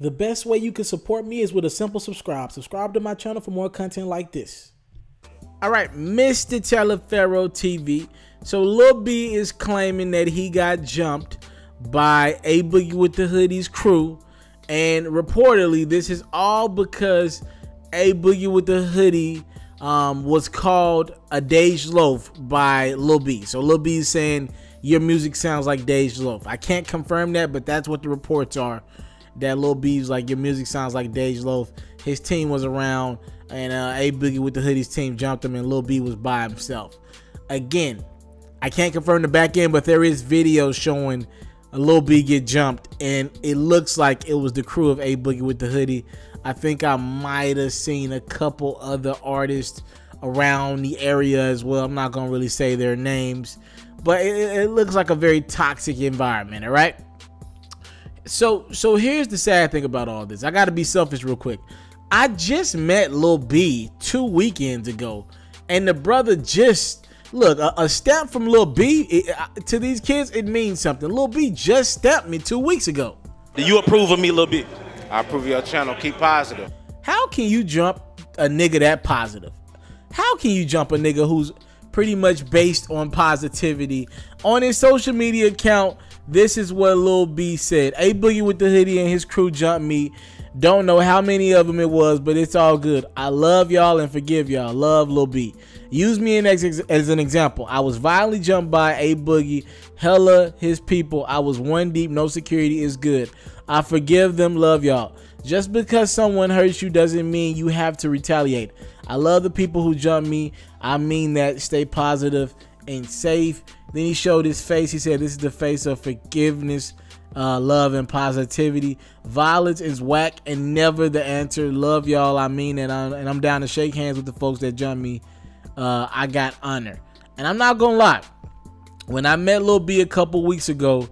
The best way you can support me is with a simple subscribe. Subscribe to my channel for more content like this. All right, Mr. Taliaferro TV. So Lil B is claiming that he got jumped by a Boogie Wit Da Hoodie's crew. And reportedly, this is all because a Boogie Wit Da Hoodie was called a Dej Loaf by Lil B. So Lil B is saying your music sounds like Dej Loaf. I can't confirm that, but that's what the reports are. That Lil B's like, your music sounds like Dej Loaf. His team was around, and a Boogie Wit Da Hoodie's team jumped him, and Lil B was by himself. Again, I can't confirm the back end, but there is video showing Lil B get jumped, and it looks like it was the crew of a Boogie Wit Da Hoodie. I think I might have seen a couple other artists around the area as well. I'm not gonna really say their names, but it looks like a very toxic environment. All right. So here's the sad thing about all this. I got to be selfish real quick. I just met Lil B 2 weekends ago, and the brother just, look, a stamp from Lil B, to these kids, it means something. Lil B just stamped me 2 weeks ago. Do you approve of me, Lil B? I approve of your channel. Keep positive. How can you jump a nigga that positive? How can you jump a nigga who's pretty much based on positivity? On his social media account, this is what Lil B said. A Boogie Wit Da Hoodie and his crew jumped me. Don't know how many of them it was, but it's all good. I love y'all and forgive y'all. Love, Lil B. Use me as an example. I was violently jumped by a Boogie. Hella his people. I was one deep. No security is good. I forgive them. Love y'all. Just because someone hurts you doesn't mean you have to retaliate. I love the people who jumped me. I mean that. Stay positive and safe. Then he showed his face. He said, this is the face of forgiveness, love, and positivity. Violence is whack and never the answer. Love y'all. I mean it. And I'm down to shake hands with the folks that jumped me. I got honor. And I'm not going to lie. When I met Lil B a couple weeks ago,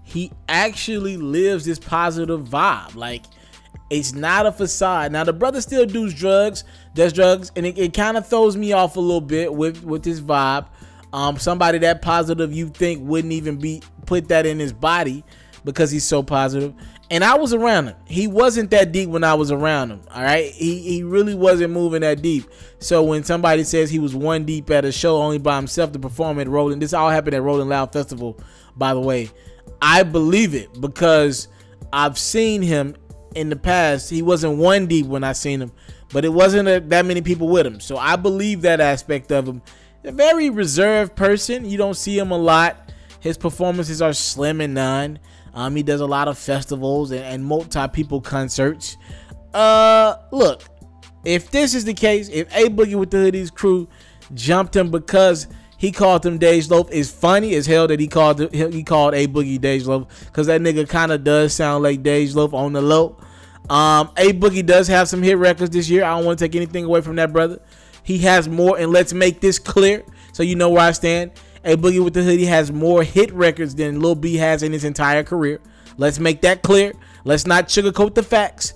he actually lives this positive vibe. Like, it's not a facade. Now, the brother still does drugs, and it kind of throws me off a little bit with his vibe. Somebody that positive you think wouldn't even put that in his body because he's so positive. And I was around him. He wasn't that deep when I was around him. All right. He really wasn't moving that deep. So when somebody says he was one deep at a show only by himself to perform at Rolling, this all happened at Rolling Loud Festival, by the way. I believe it because I've seen him in the past. He wasn't one deep when I seen him, but it wasn't that many people with him. So I believe that aspect of him. A very reserved person. You don't see him a lot. His performances are slim and none. He does a lot of festivals and multi-people concerts. Look, if this is the case, if a Boogie Wit Da Hoodie's crew jumped him because he called him Dej Loaf, it's funny as hell that he called a Boogie Dej Loaf, because that nigga kind of does sound like Dej Loaf on the low. A Boogie does have some hit records this year. I don't want to take anything away from that brother. He has more, and let's make this clear so you know where I stand. A Boogie Wit Da Hoodie has more hit records than Lil B has in his entire career. Let's make that clear. Let's not sugarcoat the facts.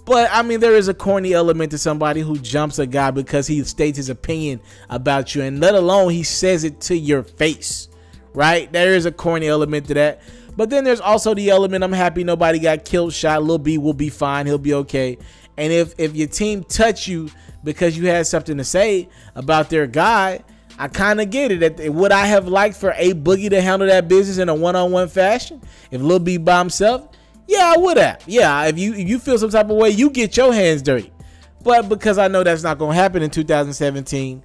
But, I mean, there is a corny element to somebody who jumps a guy because he states his opinion about you, and let alone he says it to your face, right? There is a corny element to that. But then there's also the element, I'm happy nobody got killed, shot. Lil B will be fine. He'll be okay. And if your team touch you because you had something to say about their guy, I kind of get it. Would I have liked for a Boogie to handle that business in a one-on-one fashion if Lil B by himself? Yeah, I would have. Yeah, if you feel some type of way, you get your hands dirty. But because I know that's not going to happen in 2017,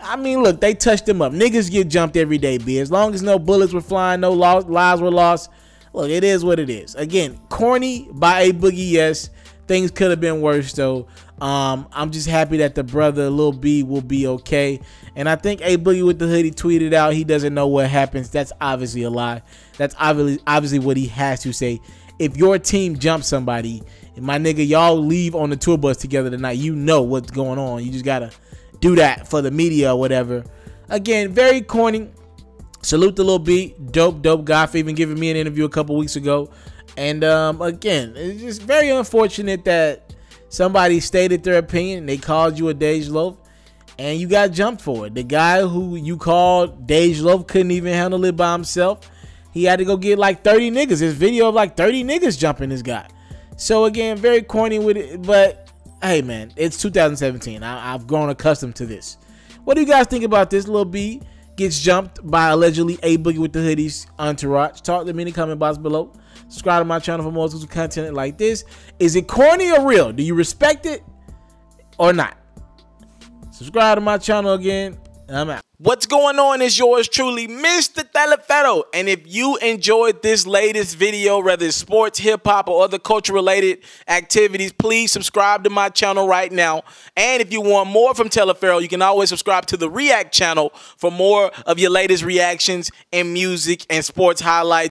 I mean, look, they touched him up. Niggas get jumped every day, B. As long as no bullets were flying, no lives were lost, look, it is what it is. Again, corny by a Boogie, yes. Things could have been worse, though. I'm just happy that the brother Lil B will be okay. And I think a Boogie Wit Da Hoodie tweeted out he doesn't know what happens. That's obviously a lie. That's obviously what he has to say. If your team jumps somebody, and my nigga, y'all leave on the tour bus together tonight, you know what's going on. You just gotta do that for the media or whatever. Again, very corny. Salute to Lil B. Dope guy for even giving me an interview a couple weeks ago. And again, it's just very unfortunate that somebody stated their opinion. They called you a Dej Loaf and you got jumped for it. The guy who you called Dej Loaf couldn't even handle it by himself. He had to go get like 30 niggas. This video of like 30 niggas jumping this guy. So again, very corny with it, but hey man, it's 2017. I've grown accustomed to this. What do you guys think about this? Lil B gets jumped by allegedly a Boogie with the Hoodie's entourage. Talk to me in the comment box below. Subscribe to my channel for more exclusive content like this. Is it corny or real? Do you respect it or not? Subscribe to my channel again, and I'm out. What's going on is yours truly, Mr. TALIAFERRO. And if you enjoyed this latest video, whether it's sports, hip-hop, or other culture-related activities, please subscribe to my channel right now. And if you want more from TALIAFERRO, you can always subscribe to the React channel for more of your latest reactions and music and sports highlights.